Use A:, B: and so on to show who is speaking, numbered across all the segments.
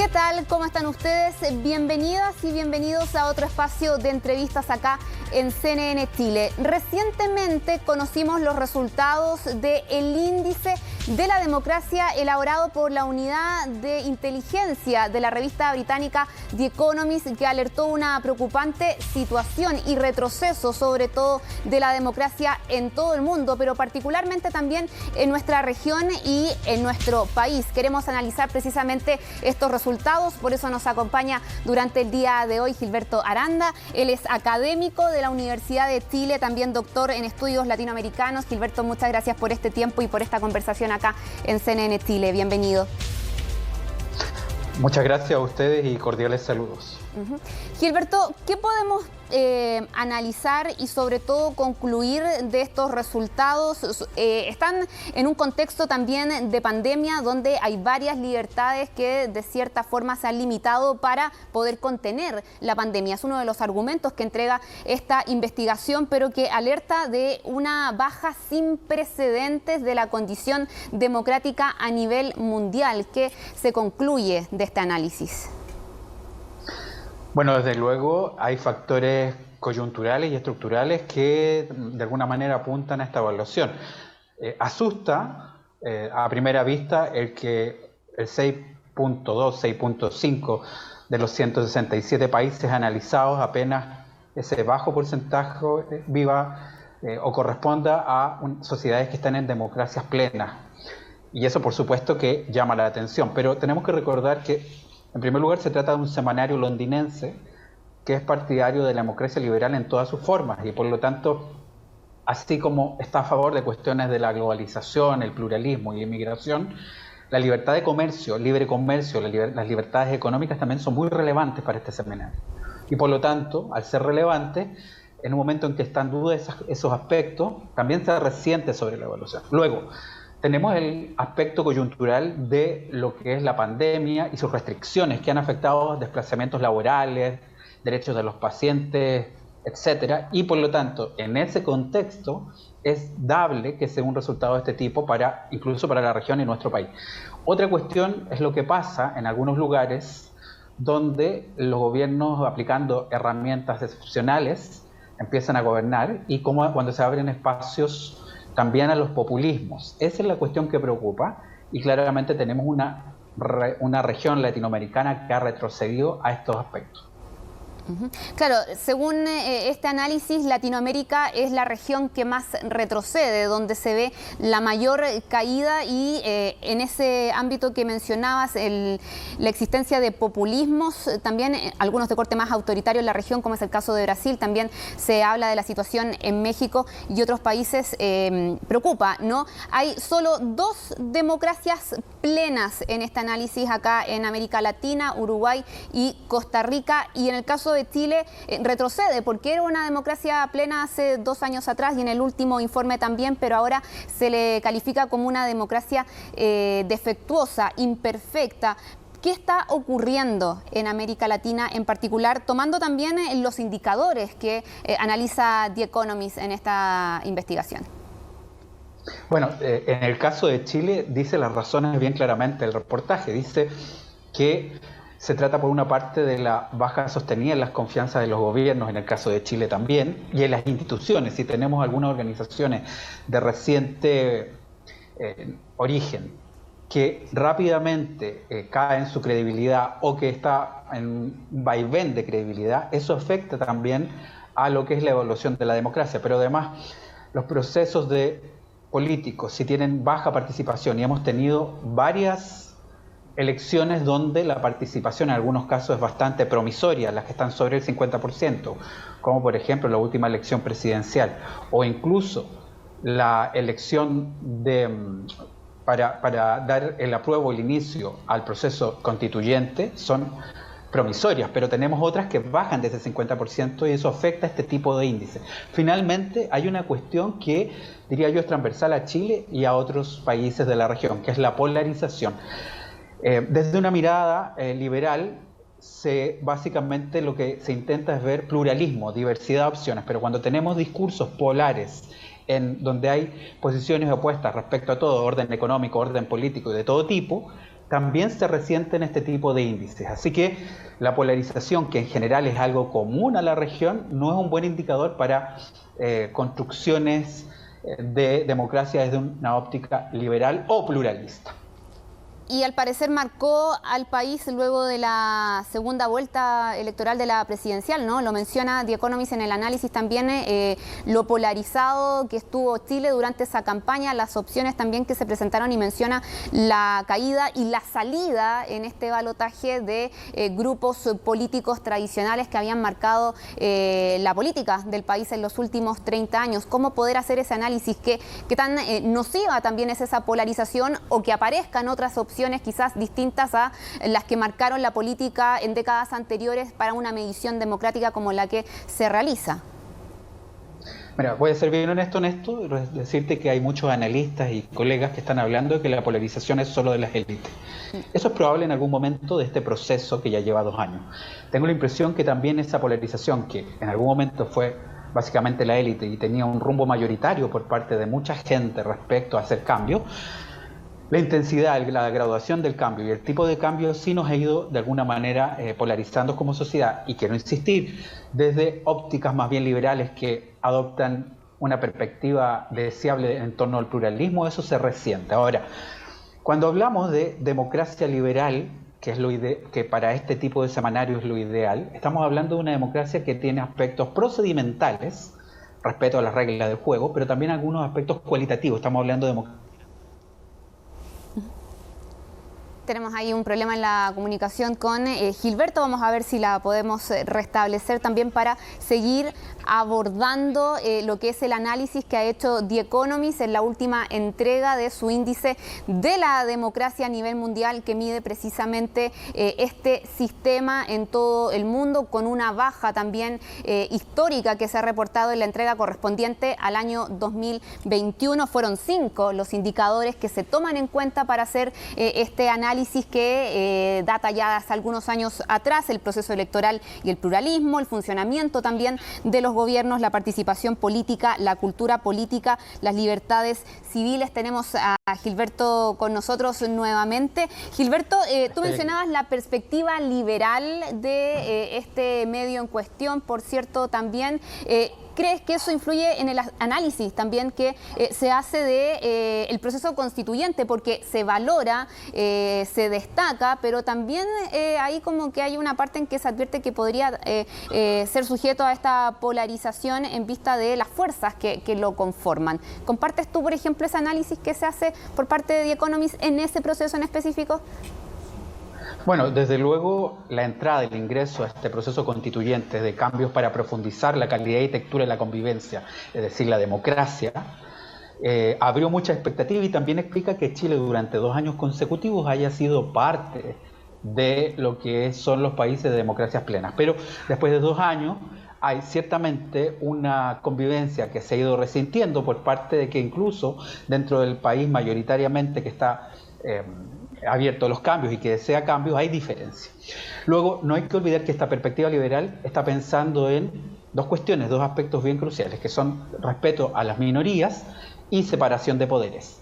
A: ¿Qué tal? ¿Cómo están ustedes? Bienvenidas y bienvenidos a otro espacio de entrevistas acá en CNN Chile. Recientemente conocimos los resultados del índice de la democracia elaborado por la unidad de inteligencia de la revista británica The Economist, que alertó una preocupante situación y retroceso, sobre todo de la democracia en todo el mundo, pero particularmente también en nuestra región y en nuestro país. Queremos analizar precisamente estos resultados, por eso nos acompaña durante el día de hoy Gilberto Aranda. Él es académico de la Universidad de Chile, también doctor en estudios latinoamericanos. Gilberto, muchas gracias por este tiempo y por esta conversación acá en CNN Chile. Bienvenido.
B: Muchas gracias a ustedes y cordiales saludos.
A: Gilberto, ¿qué podemos analizar y sobre todo concluir de estos resultados? Están en un contexto también de pandemia donde hay varias libertades que de cierta forma se han limitado para poder contener la pandemia. Es uno de los argumentos que entrega esta investigación, pero que alerta de una baja sin precedentes de la condición democrática a nivel mundial. ¿Qué se concluye de este análisis?
B: Bueno, desde luego hay factores coyunturales y estructurales que de alguna manera apuntan a esta evaluación. Asusta a primera vista el que el 6.2, 6.5 de los 167 países analizados, apenas ese bajo porcentaje viva o corresponda a sociedades que están en democracias plenas. Y eso por supuesto que llama la atención, pero tenemos que recordar que en primer lugar, se trata de un semanario londinense que es partidario de la democracia liberal en todas sus formas y por lo tanto, así como está a favor de cuestiones de la globalización, el pluralismo y la inmigración, la libertad de comercio, libre comercio, las libertades económicas también son muy relevantes para este semanario. Y por lo tanto, al ser relevantes, en un momento en que están en duda esos aspectos, también se resiente sobre la evaluación. Luego, tenemos el aspecto coyuntural de lo que es la pandemia y sus restricciones que han afectado desplazamientos laborales, derechos de los pacientes, etcétera. Y por lo tanto, en ese contexto es dable que sea un resultado de este tipo incluso para la región y nuestro país. Otra cuestión es lo que pasa en algunos lugares donde los gobiernos, aplicando herramientas excepcionales, empiezan a gobernar y como cuando se abren espacios también a los populismos. Esa es la cuestión que preocupa y claramente tenemos una región latinoamericana que ha retrocedido a estos aspectos.
A: Claro, según este análisis, Latinoamérica es la región que más retrocede, donde se ve la mayor caída y en ese ámbito que mencionabas, la existencia de populismos, también algunos de corte más autoritario en la región, como es el caso de Brasil, también se habla de la situación en México y otros países, preocupa, ¿no? Hay solo 2 democracias plenas en este análisis acá en América Latina, Uruguay y Costa Rica, y en el caso de Chile retrocede porque era una democracia plena hace 2 años atrás y en el último informe también, pero ahora se le califica como una democracia defectuosa, imperfecta. ¿Qué está ocurriendo en América Latina en particular, tomando también los indicadores que analiza The Economist en esta investigación?
B: Bueno, en el caso de Chile dice las razones bien claramente el reportaje. Dice que se trata por una parte de la baja sostenida en las confianzas de los gobiernos, en el caso de Chile también, y en las instituciones. Si tenemos algunas organizaciones de reciente origen que rápidamente caen su credibilidad o que está en un vaivén de credibilidad, eso afecta también a lo que es la evaluación de la democracia. Pero además, los procesos políticos, si tienen baja participación, y hemos tenido varias elecciones donde la participación en algunos casos es bastante promisoria, las que están sobre el 50%, como por ejemplo la última elección presidencial, o incluso la elección para dar el apruebo, el inicio al proceso constituyente, son promisorias, pero tenemos otras que bajan de ese 50% y eso afecta a este tipo de índice. Finalmente, hay una cuestión que, diría yo, es transversal a Chile y a otros países de la región, que es la polarización. Desde una mirada liberal, básicamente lo que se intenta es ver pluralismo, diversidad de opciones, pero cuando tenemos discursos polares, donde hay posiciones opuestas respecto a todo, orden económico, orden político y de todo tipo, también se resiente en este tipo de índices. Así que la polarización, que en general es algo común a la región, no es un buen indicador para construcciones de democracia desde una óptica liberal o pluralista.
A: Y al parecer marcó al país luego de la segunda vuelta electoral de la presidencial, ¿no? Lo menciona The Economist en el análisis también, lo polarizado que estuvo Chile durante esa campaña, las opciones también que se presentaron, y menciona la caída y la salida en este balotaje de grupos políticos tradicionales que habían marcado la política del país en los últimos 30 años. ¿Cómo poder hacer ese análisis? ¿Qué tan nociva también es esa polarización, o que aparezcan otras opciones quizás distintas a las que marcaron la política en décadas anteriores para una medición democrática como la que se realiza?
B: Mira, voy a ser bien honesto en esto, decirte que hay muchos analistas y colegas que están hablando de que la polarización es solo de las élites. Eso es probable en algún momento de este proceso que ya lleva 2 años. Tengo la impresión que también esa polarización, que en algún momento fue básicamente la élite y tenía un rumbo mayoritario por parte de mucha gente respecto a hacer cambios, la intensidad, la graduación del cambio y el tipo de cambio sí nos ha ido de alguna manera polarizando como sociedad. Y quiero insistir, desde ópticas más bien liberales que adoptan una perspectiva deseable en torno al pluralismo, eso se resiente. Ahora, cuando hablamos de democracia liberal, que es que para este tipo de semanario es lo ideal, estamos hablando de una democracia que tiene aspectos procedimentales, respeto a las reglas del juego, pero también algunos aspectos cualitativos. Estamos hablando de democracia.
A: Tenemos ahí un problema en la comunicación con Gilberto. Vamos a ver si la podemos restablecer también para seguir abordando lo que es el análisis que ha hecho The Economist en la última entrega de su índice de la democracia a nivel mundial, que mide precisamente este sistema en todo el mundo, con una baja también histórica que se ha reportado en la entrega correspondiente al año 2021. Fueron 5 los indicadores que se toman en cuenta para hacer este análisis que data ya hace algunos años atrás: el proceso electoral y el pluralismo, el funcionamiento también de los gobiernos, la participación política, la cultura política, las libertades civiles. Tenemos a Gilberto con nosotros nuevamente. Gilberto, tú mencionabas la perspectiva liberal de este medio en cuestión, por cierto, también. ¿Crees que eso influye en el análisis también que se hace de el proceso constituyente? Porque se valora, se destaca, pero también ahí como que hay una parte en que se advierte que podría ser sujeto a esta polarización en vista de las fuerzas que lo conforman. ¿Compartes tú, por ejemplo, ese análisis que se hace por parte de The Economist en ese proceso en específico?
B: Bueno, desde luego la entrada, el ingreso a este proceso constituyente de cambios para profundizar la calidad y textura de la convivencia, es decir, la democracia, abrió mucha expectativa, y también explica que Chile durante 2 años consecutivos haya sido parte de lo que son los países de democracias plenas. Pero después de 2 años hay ciertamente una convivencia que se ha ido resintiendo por parte de que incluso dentro del país mayoritariamente que está abierto a los cambios y que desea cambios, hay diferencias. Luego, no hay que olvidar que esta perspectiva liberal está pensando en 2 cuestiones, 2 aspectos bien cruciales, que son respeto a las minorías y separación de poderes.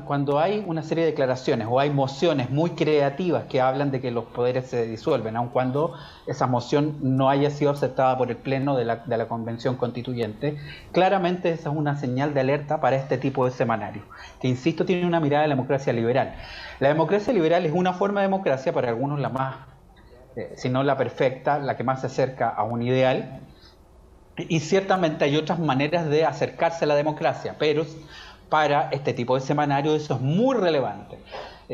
B: Cuando hay una serie de declaraciones o hay mociones muy creativas que hablan de que los poderes se disuelven, aun cuando esa moción no haya sido aceptada por el Pleno de la Convención Constituyente, claramente esa es una señal de alerta para este tipo de semanario, que, insisto, tiene una mirada de la democracia liberal. La democracia liberal es una forma de democracia, para algunos la más, si no la perfecta, la que más se acerca a un ideal, y ciertamente hay otras maneras de acercarse a la democracia, pero para este tipo de semanario eso es muy relevante.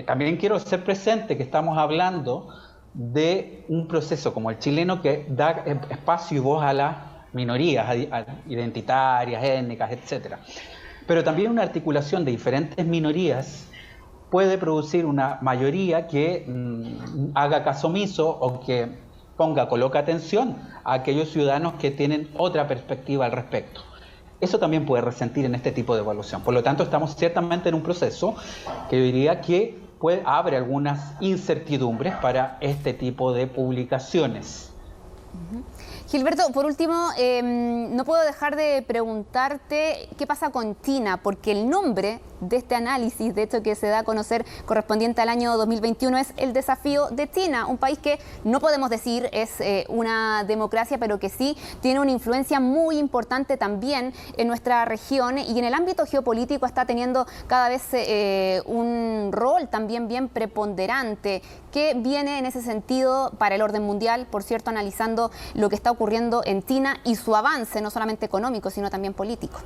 B: También quiero hacer presente que estamos hablando de un proceso como el chileno que da espacio y voz a las minorías identitarias, étnicas, etc. Pero también una articulación de diferentes minorías puede producir una mayoría que haga caso omiso o que coloque atención a aquellos ciudadanos que tienen otra perspectiva al respecto. Eso también puede resentir en este tipo de evaluación. Por lo tanto, estamos ciertamente en un proceso que yo diría que abre algunas incertidumbres para este tipo de publicaciones.
A: Gilberto, por último, no puedo dejar de preguntarte qué pasa con China, porque el nombre de este análisis, de hecho que se da a conocer correspondiente al año 2021, es el desafío de China, un país que no podemos decir es una democracia, pero que sí tiene una influencia muy importante también en nuestra región y en el ámbito geopolítico está teniendo cada vez un rol también bien preponderante. ¿Qué viene en ese sentido para el orden mundial? Por cierto, analizando lo que está ocurriendo en China y su avance, no solamente económico, sino también político.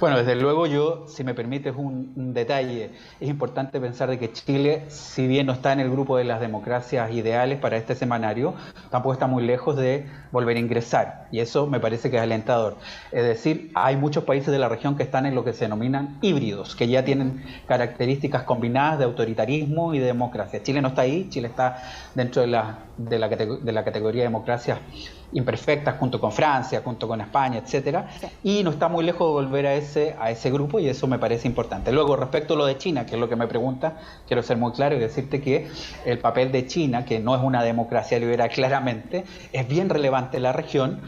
B: Bueno, desde luego yo, si me permites un detalle, es importante pensar de que Chile, si bien no está en el grupo de las democracias ideales para este semanario, tampoco está muy lejos de volver a ingresar, y eso me parece que es alentador. Es decir, hay muchos países de la región que están en lo que se denominan híbridos, que ya tienen características combinadas de autoritarismo y de democracia. Chile no está ahí, Chile está dentro de la categoría de democracias imperfectas, junto con Francia, junto con España, etcétera, y no está muy lejos de volver a ese grupo, y eso me parece importante. Luego, respecto a lo de China, que es lo que me pregunta, quiero ser muy claro y decirte que el papel de China, que no es una democracia liberal claramente, es bien relevante en la región,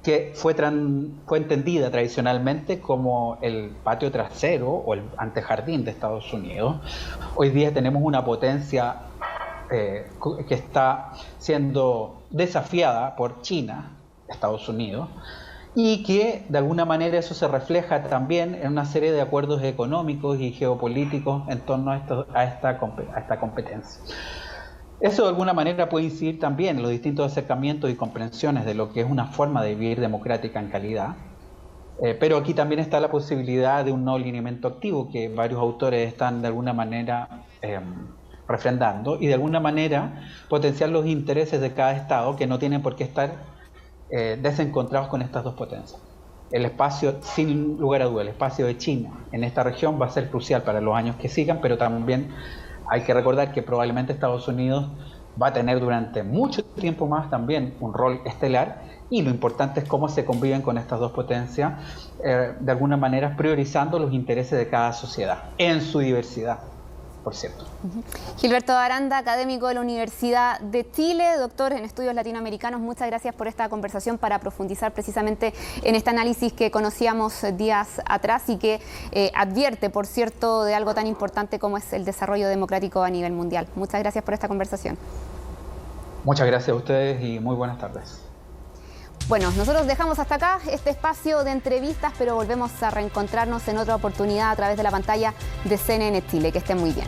B: que fue entendida tradicionalmente como el patio trasero o el antejardín de Estados Unidos. Hoy día tenemos una potencia que está siendo desafiada por China, Estados Unidos, y que de alguna manera eso se refleja también en una serie de acuerdos económicos y geopolíticos en torno a esta competencia. Eso de alguna manera puede incidir también en los distintos acercamientos y comprensiones de lo que es una forma de vivir democrática en calidad, pero aquí también está la posibilidad de un no alineamiento activo que varios autores están de alguna manera refrendando, y de alguna manera potenciar los intereses de cada Estado que no tienen por qué estar desencontrados con estas dos potencias. El espacio, sin lugar a dudas, el espacio de China en esta región va a ser crucial para los años que sigan, pero también hay que recordar que probablemente Estados Unidos va a tener durante mucho tiempo más también un rol estelar, y lo importante es cómo se conviven con estas dos potencias, de alguna manera priorizando los intereses de cada sociedad en su diversidad, por cierto.
A: Gilberto Aranda, académico de la Universidad de Chile, doctor en estudios latinoamericanos, muchas gracias por esta conversación para profundizar precisamente en este análisis que conocíamos días atrás y que advierte, por cierto, de algo tan importante como es el desarrollo democrático a nivel mundial. Muchas gracias por esta conversación.
B: Muchas gracias a ustedes y muy buenas tardes.
A: Bueno, nosotros dejamos hasta acá este espacio de entrevistas, pero volvemos a reencontrarnos en otra oportunidad a través de la pantalla de CNN Chile. Que estén muy bien.